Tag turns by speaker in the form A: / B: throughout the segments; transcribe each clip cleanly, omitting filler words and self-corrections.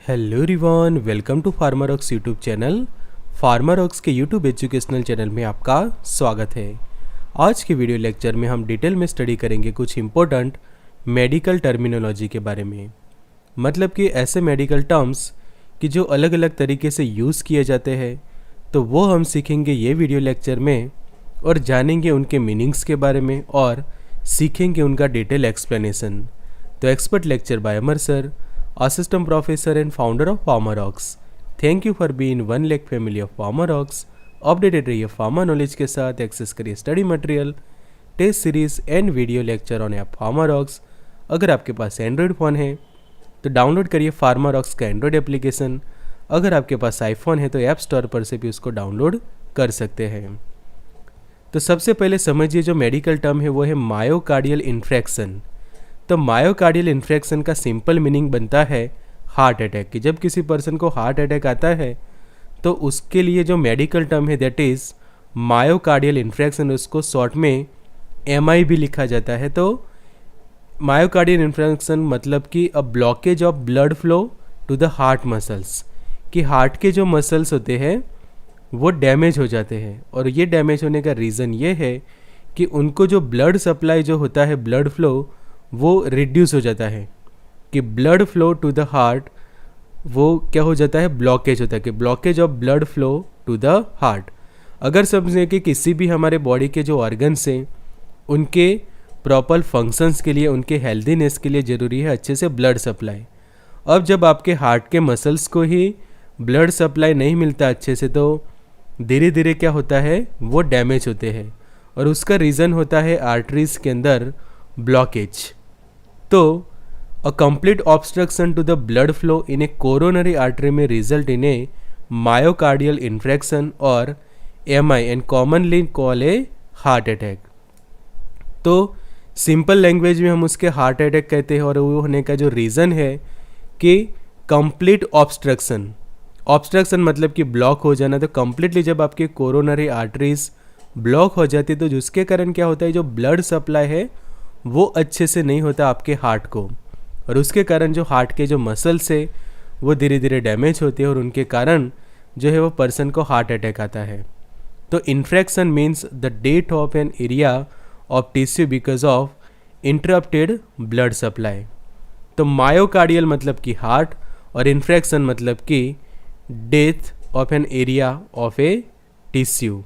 A: Hello everyone, welcome to Pharmarox YouTube channel. Pharmarox के YouTube educational channel में आपका स्वागत है। आज के वीडियो लेक्चर में हम डिटेल में स्टडी करेंगे कुछ इम्पोर्टेंट मेडिकल टर्मिनोलॉजी के बारे में। मतलब कि ऐसे मेडिकल टर्म्स कि जो अलग अलग तरीके से यूज़ किए जाते हैं, तो वो हम सीखेंगे ये वीडियो लेक्चर में और जानेंगे उनके मीनिंग्स के बारे में और सीखेंगे उनका डिटेल एक्सप्लेनेशन। तो expert lecture by Amar sir, Assistant Professor and Founder of Pharmarox। Thank you for being one lake family of Pharmarox। Updated रहिए फार्मा नॉलेज के साथ, एक्सेस करिए study material, test series and video lecture on app Pharmarox। अगर आपके पास Android phone है तो download करिए Pharmarox का एंड्रॉयड एप्लीकेशन। अगर आपके पास आईफोन है तो ऐप स्टोर पर से भी उसको डाउनलोड कर सकते हैं। तो सबसे पहले समझिए जो मेडिकल टर्म है वो है मायोकार्डियल इन्फ्रैक्शन। तो मायोकार्डियल इन्फ्रैक्शन का सिंपल मीनिंग बनता है हार्ट अटैक। कि जब किसी पर्सन को हार्ट अटैक आता है तो उसके लिए जो मेडिकल टर्म है दैट इज़ मायोकार्डियल इन्फ्रैक्शन, उसको शॉर्ट में MI भी लिखा जाता है। तो मायोकार्डियल इन्फ्रैक्शन मतलब कि uh blockage of blood flow to the heart muscles. कि हार्ट के जो मसल्स होते हैं वो डैमेज हो जाते हैं, और ये डैमेज होने का रीज़न ये है कि उनको जो ब्लड सप्लाई जो होता है, ब्लड फ्लो, वो रिड्यूस हो जाता है। कि blood flow to the heart वो क्या हो जाता है, ब्लॉकेज होता है। कि blockage of blood flow to the heart. अगर समझें कि किसी भी हमारे बॉडी के जो ऑर्गन्स हैं उनके प्रॉपर फंक्शंस के लिए, उनके हेल्दीनेस के लिए ज़रूरी है अच्छे से ब्लड सप्लाई। अब जब आपके हार्ट के मसल्स को ही ब्लड सप्लाई नहीं मिलता अच्छे से, तो धीरे धीरे क्या होता है, वो डैमेज होते हैं, और उसका रीज़न होता है आर्टरीज के अंदर ब्लॉकेज। तो uh complete obstruction to the blood flow in a coronary artery में result in a myocardial infarction और MI and commonly call a heart attack. तो सिंपल लैंग्वेज में हम उसके हार्ट अटैक कहते हैं, और वो होने का जो रीज़न है कि कंप्लीट ऑब्स्ट्रक्शन। ऑब्स्ट्रक्शन मतलब कि ब्लॉक हो जाना। तो कंप्लीटली जब आपके कोरोनरी आर्टरीज ब्लॉक हो जाती है तो जिसके कारण क्या होता है, जो ब्लड सप्लाई है वो अच्छे से नहीं होता आपके हार्ट को, और उसके कारण जो हार्ट के जो मसल्स है वो धीरे धीरे डैमेज होते हैं, और उनके कारण जो है वो पर्सन को हार्ट अटैक आता है। तो infarction means the death of an area of tissue because of interrupted blood supply. तो मायोकार्डियल मतलब कि हार्ट, और इन्फ्रैक्शन मतलब कि death of an area of a tissue.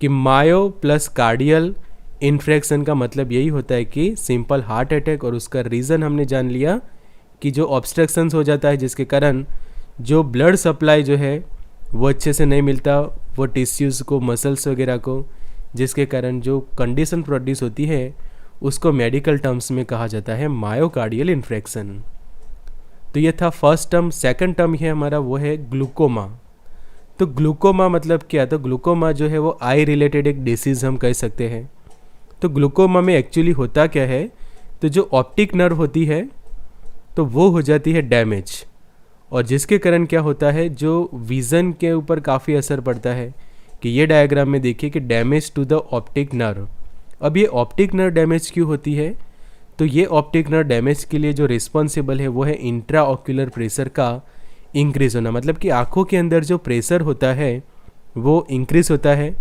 A: कि मायो प्लस कार्डियल इन्फ्रैक्शन का मतलब यही होता है कि सिंपल हार्ट अटैक, और उसका रीज़न हमने जान लिया कि जो ऑब्स्ट्रक्शंस हो जाता है जिसके कारण जो ब्लड सप्लाई जो है वो अच्छे से नहीं मिलता वो टिश्यूज़ को, मसल्स वगैरह को, जिसके कारण जो कंडीशन प्रोड्यूस होती है उसको मेडिकल टर्म्स में कहा जाता है मायोकार्डियल इन्फ्रैक्शन। तो ये था फर्स्ट टर्म। सेकंड टर्म है हमारा वो है ग्लूकोमा। तो ग्लूकोमा मतलब क्या? तो ग्लूकोमा जो है वो आई रिलेटेड एक डिसीज़ हम कह सकते हैं। तो ग्लूकोमा में एक्चुअली होता क्या है, तो जो ऑप्टिक नर्व होती है तो वो हो जाती है डैमेज, और जिसके कारण क्या होता है, जो विज़न के ऊपर काफ़ी असर पड़ता है। कि ये डायग्राम में देखिए कि damage to the optic nerve. अब ये ऑप्टिक नर्व डैमेज क्यों होती है, तो ये ऑप्टिक नर्व डैमेज के लिए जो रिस्पॉन्सिबल है वो है इंट्रा ऑक्यूलर प्रेशर का इंक्रीज़ होना। मतलब कि आँखों के अंदर जो प्रेशर होता है वो इंक्रीज़ होता है।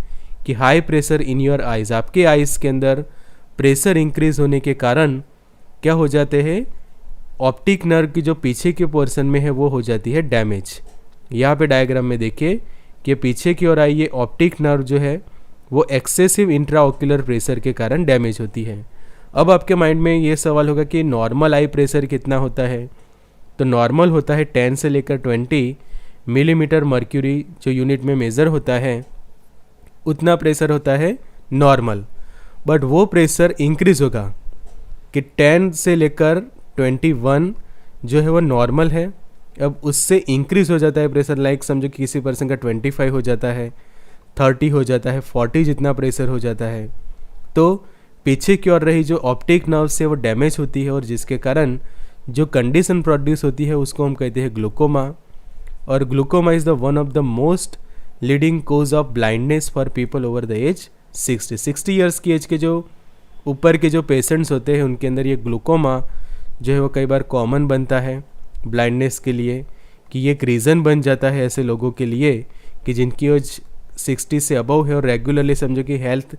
A: कि high pressure in your eyes, आपके आइज़ के अंदर प्रेशर इंक्रीज़ होने के कारण क्या हो जाते हैं, ऑप्टिक नर्व की जो पीछे के पोर्शन में है वो हो जाती है डैमेज। यहाँ पे डायग्राम में देखिए कि पीछे की ओर आई ये ऑप्टिक नर्व जो है वो एक्सेसिव इंट्राओक्यूलर प्रेशर के कारण डैमेज होती है। अब आपके माइंड में ये सवाल होगा कि नॉर्मल आई प्रेशर कितना होता है, तो नॉर्मल होता है 10 से लेकर 20 मिलीमीटर मर्क्यूरी जो यूनिट में मेज़र होता है उतना प्रेशर होता है नॉर्मल। बट वो प्रेशर इंक्रीज़ होगा कि 10 से लेकर 21 जो है वो नॉर्मल है। अब उससे इंक्रीज़ हो जाता है प्रेशर, लाइक समझो कि किसी पर्सन का 25 हो जाता है, 30 हो जाता है, 40 जितना प्रेशर हो जाता है। तो पीछे की ओर रही जो ऑप्टिक नर्व से वो डैमेज होती है, और जिसके कारण जो कंडीशन प्रोड्यूस होती है उसको हम कहते हैं ग्लूकोमा। और glaucoma is the one of the most leading cause of blindness for people over the age 60 years की एज के जो ऊपर के जो पेशेंट्स होते हैं उनके अंदर ये ग्लूकोमा जो है वो कई बार कॉमन बनता है ब्लाइंडनेस के लिए। कि ये एक रीज़न बन जाता है ऐसे लोगों के लिए कि जिनकी एज 60 से अबव है और रेगुलरली समझो कि हेल्थ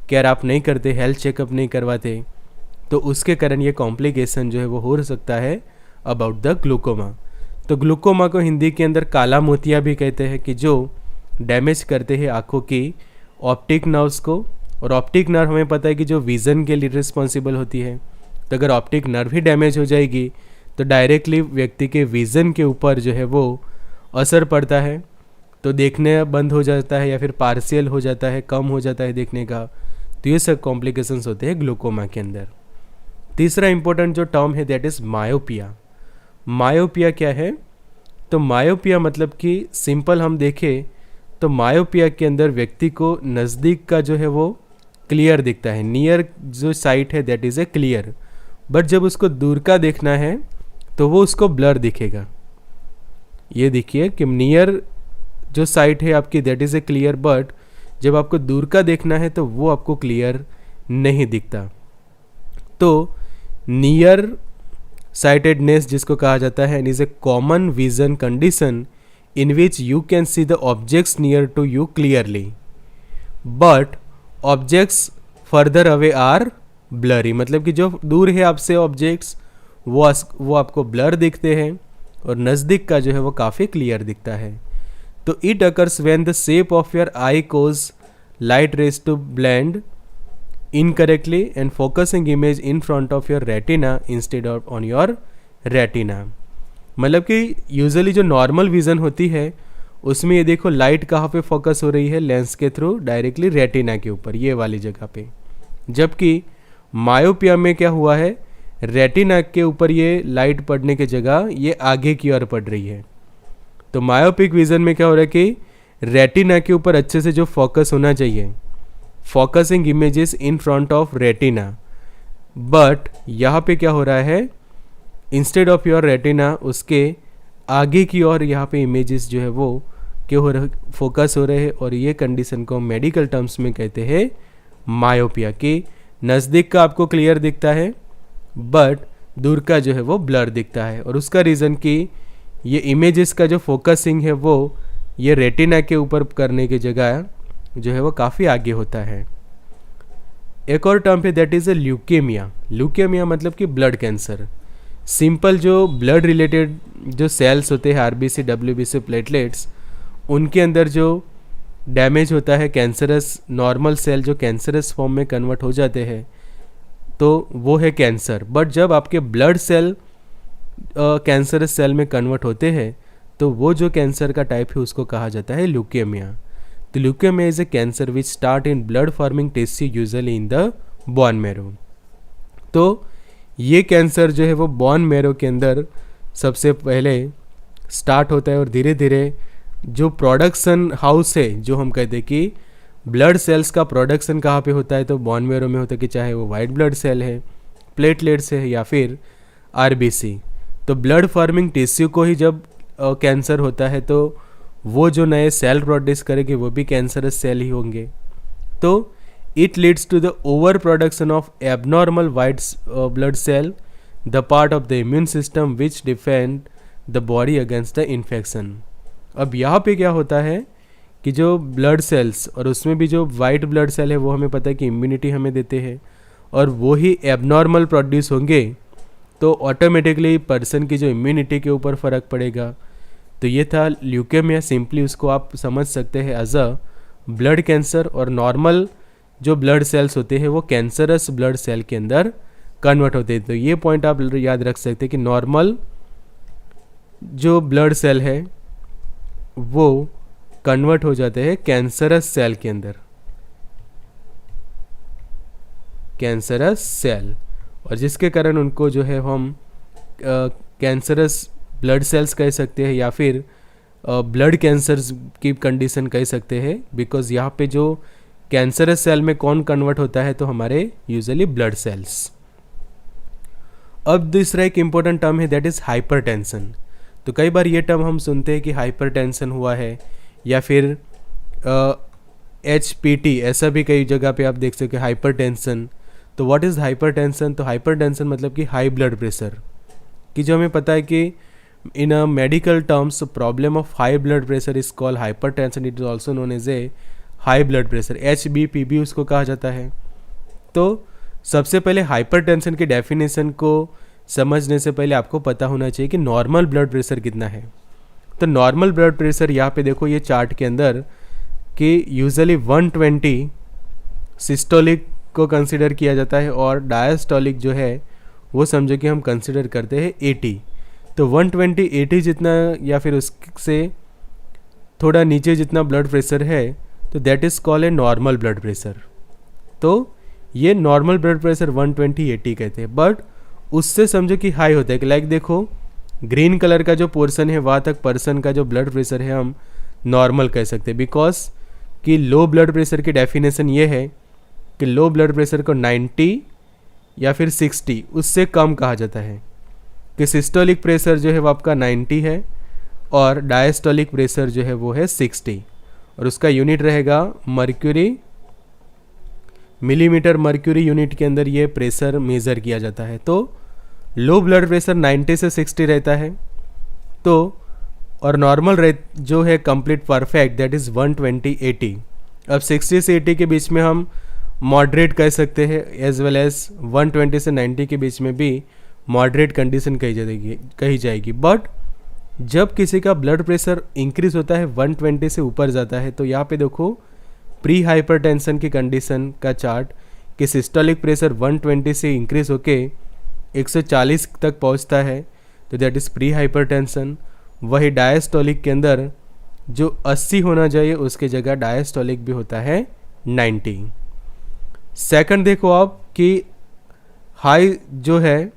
A: केयर आप नहीं करते, हेल्थ चेकअप नहीं करवाते, तो उसके कारण ये कॉम्प्लिकेशन जो है वो हो सकता है अबाउट द ग्लूकोमा। तो ग्लूकोमा को हिंदी के अंदर काला मोतिया भी कहते हैं, कि जो डैमेज करते हैं आँखों की ऑप्टिक नर्व्स को। और ऑप्टिक नर्व हमें पता है कि जो विज़न के लिए रिस्पॉन्सिबल होती है, तो अगर ऑप्टिक नर्व ही डैमेज हो जाएगी तो डायरेक्टली व्यक्ति के विज़न के ऊपर जो है वो असर पड़ता है, तो देखने बंद हो जाता है या फिर पार्शियल हो जाता है, कम हो जाता है देखने का। तो ये सब कॉम्प्लिकेशंस होते हैं ग्लूकोमा के अंदर। तीसरा इंपॉर्टेंट जो टर्म है दैट इज़ मायोपिया। मायोपिया क्या है? तो मायोपिया मतलब कि सिंपल हम देखें तो मायोपिया के अंदर व्यक्ति को नज़दीक का जो है वो क्लियर दिखता है, नियर जो साइट है that is A clear, but जब उसको दूर का देखना है तो वो उसको ब्लर दिखेगा। ये देखिए कि नियर जो साइट है आपकी that is A clear, but जब आपको दूर का देखना है तो वो आपको क्लियर नहीं दिखता। तो नियर साइटेडनेस जिसको कहा जाता है is a common vision condition in which you can see the objects near to you clearly but objects further away are blurry। मतलब कि जो दूर है आपसे ऑब्जेक्ट्स वो आपको ब्लर दिखते हैं और नज़दीक का जो है वो काफ़ी क्लियर दिखता है। तो it occurs when the shape of your eye cause light rays to blend incorrectly and focusing image in front of your retina instead of on your retina. मतलब कि यूजुअली जो नॉर्मल विज़न होती है उसमें ये देखो लाइट कहाँ पे फोकस हो रही है, लेंस के थ्रू डायरेक्टली रेटिना के ऊपर, ये वाली जगह पे। जबकि मायोपिया में क्या हुआ है, रेटिना के ऊपर ये लाइट पड़ने की जगह ये आगे की ओर पड़ रही है। तो मायोपिक विज़न में क्या हो रहा है कि रेटिना के ऊपर अच्छे से जो फोकस होना चाहिए, focusing images in front of retina, but यहाँ पे क्या हो रहा है, इंस्टेड ऑफ योर रेटिना उसके आगे की ओर यहाँ पे इमेजेस जो है वो क्या हो रहा, फोकस हो रहे हैं। और ये कंडीशन को मेडिकल टर्म्स में कहते हैं मायोपिया, कि नज़दीक का आपको क्लियर दिखता है बट दूर का जो है वो ब्लर दिखता है। और उसका रीज़न कि ये इमेजेस का जो फोकसिंग है वो ये रेटिना के ऊपर करने की जगह जो है वो काफ़ी आगे होता है। एक और टर्म है that is A leukaemia. Leukaemia मतलब कि ब्लड कैंसर। सिंपल जो ब्लड रिलेटेड जो सेल्स होते हैं आरबीसी, डब्ल्यूबीसी, प्लेटलेट्स, उनके अंदर जो डैमेज होता है, कैंसरस नॉर्मल सेल जो कैंसरस फॉर्म में कन्वर्ट हो जाते हैं, तो वो है कैंसर। बट जब आपके ब्लड सेल कैंसरस सेल में कन्वर्ट होते हैं तो वो जो कैंसर का टाइप है उसको कहा जाता है ल्यूकेमिया। तो leukaemia is a cancer which start in blood forming tissue usually in the bone marrow. तो ये कैंसर जो है वो बोन मैरो के अंदर सबसे पहले स्टार्ट होता है और धीरे धीरे जो प्रोडक्शन हाउस है, जो हम कहते हैं कि ब्लड सेल्स का प्रोडक्शन कहाँ पे होता है, तो बोन मैरो में होता है, कि चाहे वो वाइट ब्लड सेल है, प्लेटलेट्स है या फिर आरबीसी। तो ब्लड फॉर्मिंग टिश्यू को ही जब कैंसर होता है तो वो जो नए सेल प्रोड्यूस करेंगे वो भी कैंसरस सेल ही होंगे। तो it leads to the overproduction of abnormal white blood cell, the part of the immune system which defend the body against the infection। अब यहाँ पे क्या होता है कि जो ब्लड सेल्स और उसमें भी जो वाइट ब्लड सेल है वो हमें पता है कि इम्यूनिटी हमें देते हैं, और वो ही एबनॉर्मल प्रोड्यूस होंगे तो ऑटोमेटिकली पर्सन की जो इम्यूनिटी के ऊपर फ़र्क पड़ेगा। तो ये था ल्यूकेमिया। सिंपली उसको आप समझ सकते हैं एज अ ब्लड कैंसर, और नॉर्मल जो ब्लड सेल्स होते हैं वो कैंसरस ब्लड सेल के अंदर कन्वर्ट होते हैं। तो ये पॉइंट आप याद रख सकते हैं कि नॉर्मल जो ब्लड सेल है वो कन्वर्ट हो जाते हैं कैंसरस सेल के अंदर, कैंसरस सेल, और जिसके कारण उनको जो है हम कैंसरस ब्लड सेल्स कह सकते हैं या फिर ब्लड कैंसर्स की कंडीशन कह सकते हैं, बिकॉज यहाँ पे जो कैंसरस सेल में कौन कन्वर्ट होता है, तो हमारे यूजुअली ब्लड सेल्स। अब दूसरा एक इम्पोर्टेंट टर्म है दैट इज़ हाइपरटेंशन। तो कई बार ये टर्म हम सुनते हैं कि हाइपरटेंशन हुआ है या फिर HPT, ऐसा भी कई जगह पे आप देख सकते हैं हाइपरटेंशन। तो व्हाट इज़ हाइपरटेंशन? तो हाइपरटेंशन मतलब कि हाई ब्लड प्रेशर, कि जो हमें पता है कि In a medical terms, problem of high blood pressure is called hypertension. It is also known as a high blood pressure. HBPB उसको कहा जाता है. तो सबसे पहले हाइपरटेंशन की डेफिनेशन को समझने से पहले आपको पता होना चाहिए कि नॉर्मल ब्लड प्रेशर कितना है. तो नॉर्मल ब्लड प्रेशर यहाँ पे देखो ये चार्ट के अंदर कि यूजुअली 120 सिस्टोलिक को कंसिडर किया जाता है और डायस्टोलिक जो है वो समझो कि हम कंसिडर करते हैं 80. तो 120 80 जितना या फिर उससे थोड़ा नीचे जितना ब्लड प्रेशर है तो that is called a normal blood pressure. तो ये नॉर्मल ब्लड प्रेशर 120 80 कहते हैं. बट उससे समझो कि हाई होता है कि लाइक देखो ग्रीन कलर का जो पोर्शन है वहाँ तक पर्सन का जो ब्लड प्रेशर है हम नॉर्मल कह सकते हैं. बिकॉज कि लो ब्लड प्रेशर की डेफिनेशन ये है कि लो ब्लड प्रेशर को 90 या फिर 60 उससे कम कहा जाता है. कि सिस्टोलिक प्रेशर जो है वो आपका 90 है और डायस्टोलिक प्रेशर जो है वो है 60 और उसका यूनिट रहेगा मर्क्यूरी. मिलीमीटर मर्क्यूरी यूनिट के अंदर ये प्रेशर मेज़र किया जाता है. तो लो ब्लड प्रेशर 90 से 60 रहता है. तो और नॉर्मल जो है कंप्लीट परफेक्ट दैट इज़ 120 80. अब 60 से 80 के बीच में हम मॉडरेट कह सकते हैं एज वेल एज 120 से 90 के बीच में भी मॉडरेट कंडीशन कही जाएगी. बट जब किसी का ब्लड प्रेशर इंक्रीज होता है 120 से ऊपर जाता है तो यहाँ पे देखो प्री हाइपरटेंशन की कंडीशन का चार्ट कि सिस्टोलिक प्रेशर 120 से इंक्रीज होके 140 तक पहुँचता है तो दैट इज़ प्री हाइपरटेंशन. वही डायस्टोलिक के अंदर जो 80 होना चाहिए उसके जगह डायस्टोलिक भी होता है 90. सेकंड देखो आप कि हाई जो है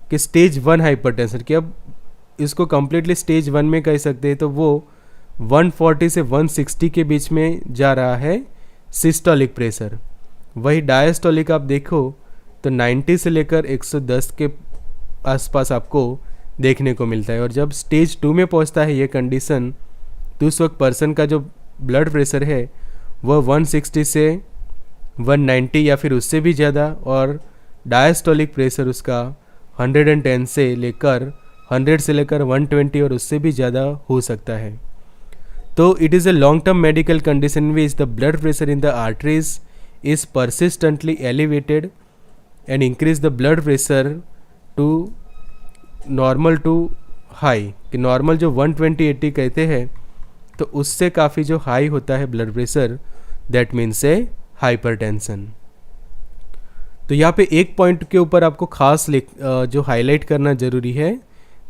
A: कि स्टेज 1 हाइपरटेंशन कि अब इसको कम्प्लीटली स्टेज 1 में कह सकते हैं तो वो 140 से 160 के बीच में जा रहा है सिस्टोलिक प्रेशर. वही डायस्टोलिक आप देखो तो 90 से लेकर 110 के आसपास आपको देखने को मिलता है. और जब स्टेज 2 में पहुंचता है ये कंडीशन तो उस वक्त पर्सन का जो ब्लड प्रेशर है वह 160 से 190 या फिर उससे भी ज़्यादा और डायस्टोलिक प्रेशर उसका 110 से लेकर 100 से लेकर 120 और उससे भी ज़्यादा हो सकता है. तो it is a long term medical condition which the blood pressure in the arteries is persistently elevated and increase the blood pressure to normal to high. कि नॉर्मल जो 120 80 कहते हैं तो उससे काफ़ी जो हाई होता है blood pressure that means A hypertension. तो यहाँ पे एक पॉइंट के ऊपर आपको खास जो हाईलाइट करना ज़रूरी है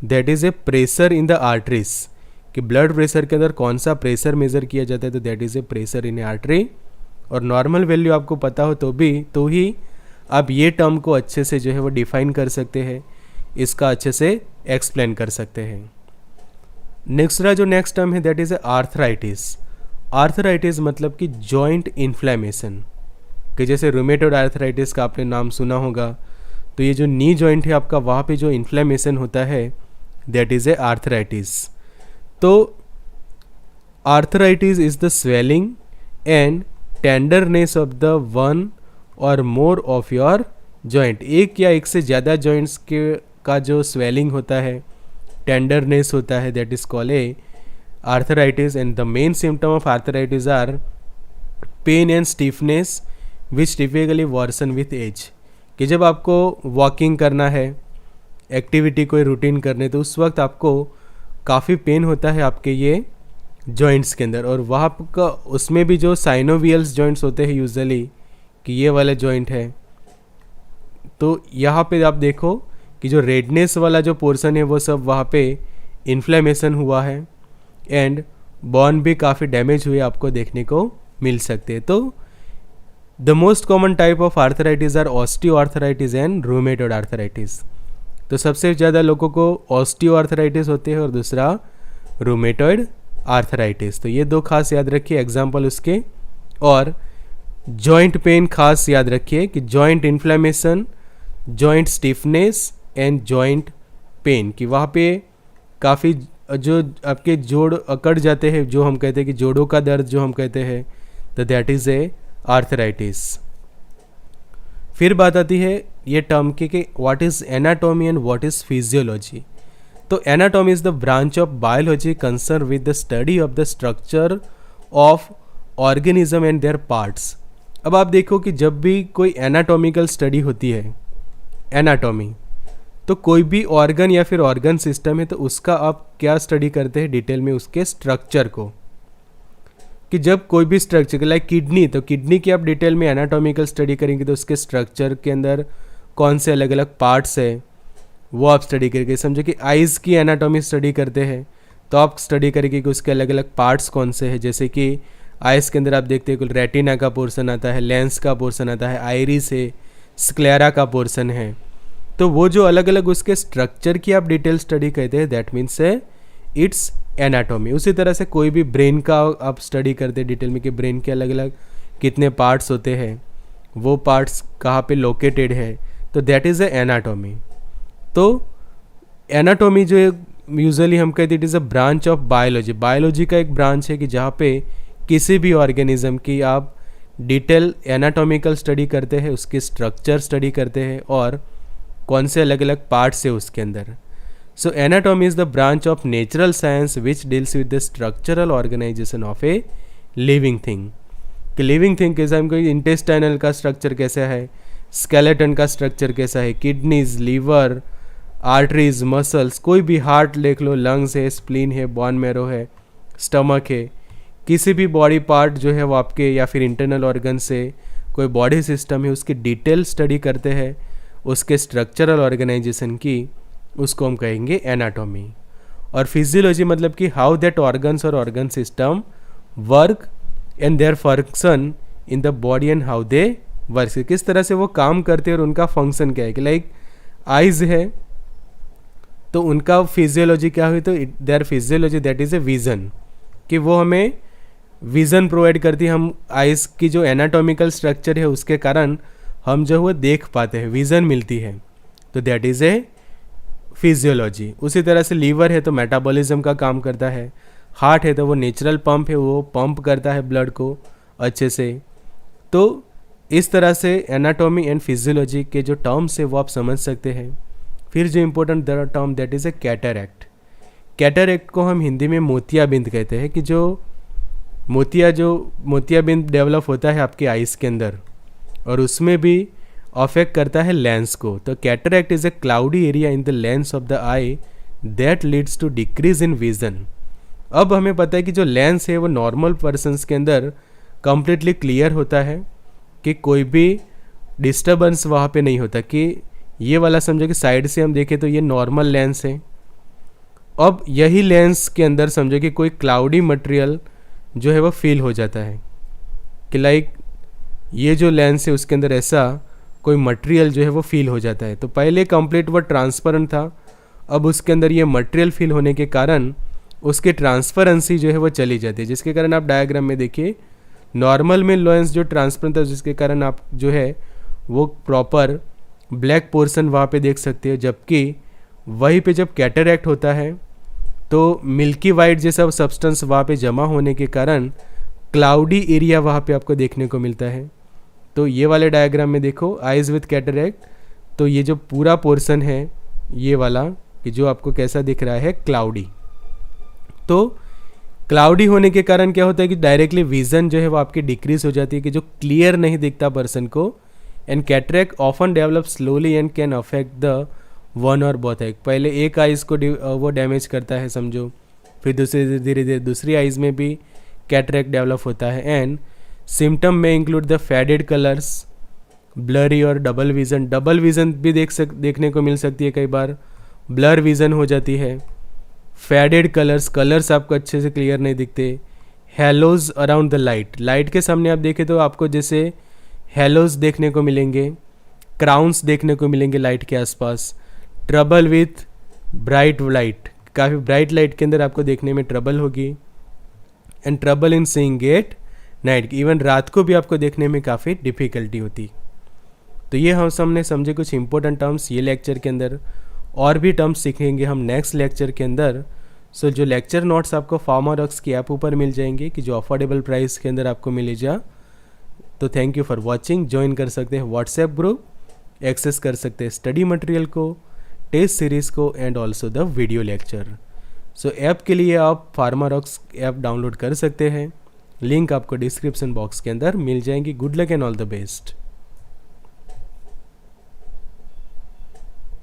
A: that is A pressure in the arteries. कि ब्लड प्रेशर के अंदर कौन सा प्रेशर मेज़र किया जाता है तो that is A pressure in artery. और नॉर्मल वैल्यू आपको पता हो तो ही आप ये टर्म को अच्छे से जो है वो डिफाइन कर सकते हैं, इसका अच्छे से एक्सप्लेन कर सकते हैं. नेक्स्ट टर्म है that is A arthritis. Arthritis मतलब कि जॉइंट इन्फ्लेमेशन. कि जैसे रूमेटॉइड आर्थराइटिस का आपने नाम सुना होगा तो ये जो नी जॉइंट है आपका वहाँ पे जो इन्फ्लेमेशन होता है दैट इज़ ए आर्थराइटिस. तो arthritis is the swelling and tenderness of the one और मोर ऑफ योर जॉइंट. एक या एक से ज़्यादा जॉइंट्स के का जो स्वेलिंग होता है टेंडरनेस होता है that is called a arthritis. And the main symptom of arthritis are pain and stiffness which typically worsen with age. कि जब आपको वॉकिंग करना है, एक्टिविटी कोई रूटीन करने तो उस वक्त आपको काफ़ी पेन होता है आपके ये जॉइंट्स के अंदर. और वहाँ का उसमें भी जो साइनोवियल्स जॉइंट्स होते हैं यूजुअली कि ये वाला जॉइंट है तो यहाँ पे आप देखो कि जो रेडनेस वाला जो पोर्शन है वो सब वहाँ पे इन्फ्लेमेशन हुआ है एंड बोन भी काफ़ी डैमेज हुए आपको देखने को मिल सकते हैं. तो the most common type of arthritis are osteoarthritis and rheumatoid arthritis. तो सबसे ज़्यादा लोगों को ऑस्टियोआर्थराइटिस होते हैं और दूसरा रूमेटॉइड आर्थराइटिस. तो ये दो खास याद रखिए एग्जाम्पल उसके. और जॉइंट पेन खास याद रखिए कि joint inflammation, joint stiffness and joint pain कि वहाँ पे काफ़ी जो आपके जोड़ अकड़ जाते हैं जो हम कहते हैं कि जोड़ों का दर्द जो हम कहते हैं तो दैट इज़ ए आर्थराइटिस. फिर बात आती है ये टर्म की कि what is anatomy and what is physiology. तो anatomy is the branch of biology concern with the study of the structure of organism and their parts. अब आप देखो कि जब भी कोई एनाटॉमिकल स्टडी होती है, एनाटॉमी, तो कोई भी ऑर्गन या फिर ऑर्गन सिस्टम है तो उसका आप क्या स्टडी करते हैं डिटेल में, उसके स्ट्रक्चर को। कि जब कोई भी स्ट्रक्चर लाइक किडनी, तो किडनी की आप डिटेल में एनाटॉमिकल स्टडी करेंगे तो उसके स्ट्रक्चर के अंदर कौन से अलग अलग पार्ट्स है वो आप स्टडी करेंगे। समझो कि आइज़ की एनाटॉमी स्टडी करते हैं तो आप स्टडी करेंगे कि उसके अलग अलग पार्ट्स कौन से हैं। जैसे कि आइज़ के अंदर आप देखते हैं कुल रेटिना का पोर्शन आता है, लेंस का पोर्शन आता है, आइरिस है, स्क्लेरा का पोर्शन है। तो वो जो अलग अलग उसके स्ट्रक्चर की आप डिटेल स्टडी कहते हैं, दैट मीन्स है इट्स एनाटॉमी। उसी तरह से कोई भी ब्रेन का आप स्टडी करते हैं डिटेल में कि ब्रेन के अलग अलग कितने पार्ट्स होते हैं, वो पार्ट्स कहाँ पे लोकेटेड है, तो दैट इज़ ए एनाटॉमी। तो एनाटॉमी जो यूजुअली हम कहते हैं it is a branch of biology. Biology का एक ब्रांच है कि जहाँ पे किसी भी ऑर्गेनिज्म की आप डिटेल एनाटॉमिकल स्टडी करते हैं, उसके स्ट्रक्चर स्टडी करते हैं और कौन से अलग अलग पार्ट्स है उसके अंदर। So anatomy is the branch of natural science which deals with the structural organisation of a living thing. कि लिविंग थिंग कैसा, हमको इंटेस्टाइनल का स्ट्रक्चर कैसा है, स्केलेटन का स्ट्रक्चर कैसा है, किडनीज, लीवर, आर्टरीज, मसल्स, कोई भी हार्ट देख लो, लंग्स है, स्प्लीन है, बोन मैरो है, स्टमक है, किसी भी बॉडी पार्ट जो है वो आपके या फिर इंटरनल ऑर्गन से कोई बॉडी सिस्टम है उसकी डिटेल स्टडी करते हैं, उसके स्ट्रक्चरल ऑर्गेनाइजेशन की, उसको हम कहेंगे एनाटॉमी। और फिजियोलॉजी मतलब कि हाउ दैट ऑर्गन्स और organ system work and their function in the body and how they work, किस तरह से वो काम करते हैं और उनका फंक्शन क्या है। कि लाइक आइज है तो उनका फिजियोलॉजी क्या हुई, तो their physiology that is a vision, कि वो हमें विज़न प्रोवाइड करती है। हम आइज़ की जो एनाटॉमिकल स्ट्रक्चर है उसके कारण हम जो वो देख पाते हैं, विज़न मिलती है, तो दैट इज़ ए फिजियोलॉजी। उसी तरह से लीवर है तो मेटाबॉलिज्म का काम करता है, हार्ट है तो वो नेचुरल पंप है, वो पंप करता है ब्लड को अच्छे से। तो इस तरह से एनाटॉमी एंड फिजियोलॉजी के जो टर्म्स है वो आप समझ सकते हैं। फिर जो important term that is A cataract. Cataract को हम हिंदी में मोतियाबिंद कहते हैं, कि जो मोतियाबिंद डेवलप होता है आपके आइज़ के अंदर और उसमें भी अफेक्ट करता है लेंस को। तो cataract is a cloudy area in the lens of the eye that leads to decrease in vision. अब हमें पता है कि जो लेंस है वो नॉर्मल पर्सन्स के अंदर कम्प्लीटली क्लियर होता है, कि कोई भी डिस्टर्बेंस वहाँ पे नहीं होता। कि ये वाला समझो कि साइड से हम देखें तो ये नॉर्मल लेंस है, अब यही लेंस के अंदर समझो कि कोई क्लाउडी मटेरियल जो है वो फील हो जाता है, कि लाइक ये जो लेंस है उसके अंदर ऐसा कोई मटेरियल जो है वो फील हो जाता है। तो पहले कंप्लीट वो ट्रांसपेरेंट था, अब उसके अंदर ये मटेरियल फील होने के कारण उसकी ट्रांसपेरेंसी जो है वो चली जाती है, जिसके कारण आप डायग्राम में देखिए नॉर्मल में लेंस जो ट्रांसपेरेंट था जिसके कारण आप जो है वो प्रॉपर ब्लैक पोर्शन वहाँ पे देख सकते हो। जबकि वहीं पे जब कैटरैक्ट होता है तो मिल्की वाइट जैसा सब्सटेंस वहाँ पे जमा होने के कारण क्लाउडी एरिया वहाँ पे आपको देखने को मिलता है। तो ये वाले डायग्राम में देखो आइज़ विथ कैटरैक्ट, तो ये जो पूरा पोर्शन है ये वाला, कि जो आपको कैसा दिख रहा है, क्लाउडी। तो क्लाउडी होने के कारण क्या होता है कि डायरेक्टली विजन जो है वो आपकी डिक्रीज हो जाती है, कि जो क्लियर नहीं दिखता पर्सन को। And cataract often develop slowly and can affect the one और बोथ आई। पहले एक आइज़ को वो डैमेज करता है समझो, फिर धीरे धीरे दूसरी आइज़ में भी कैटरैक्ट डेवलप होता है। एंड सिम्टम में include the faded colours, blurry और डबल विज़न। डबल विज़न भी देखने को मिल सकती है, कई बार ब्लर विज़न हो जाती है। फेडेड कलर्स आपको अच्छे से क्लियर नहीं दिखते। हेलोज अराउंड द लाइट के सामने आप देखें तो आपको जैसे हेलोज देखने को मिलेंगे, क्राउन्स देखने को मिलेंगे लाइट के आसपास। ट्रबल विथ ब्राइट लाइट, काफ़ी ब्राइट लाइट के अंदर आपको देखने में ट्रबल होगी। And trouble in seeing at night, even रात को भी आपको देखने में काफ़ी डिफ़िकल्टी होती। तो ये हम हमने समझे कुछ इंपॉर्टेंट टर्म्स ये लेक्चर के अंदर, और भी टर्म्स सीखेंगे हम नेक्स्ट लेक्चर के अंदर। सो जो लेक्चर नोट्स आपको फार्मारॉक्स की ऐप ऊपर मिल जाएंगे, कि जो अफोर्डेबल प्राइस के अंदर आपको मिलेगा। तो thank you for watching. Join कर सकते हैं व्हाट्सएप ग्रुप, एक्सेस कर सकते हैं स्टडी मटेरियल को, टेस्ट सीरीज़ को and also the video lecture. So app के लिए आप फार्मारॉक्स ऐप डाउनलोड कर सकते हैं, लिंक आपको डिस्क्रिप्शन बॉक्स के अंदर मिल जाएंगी। Good luck and all the best.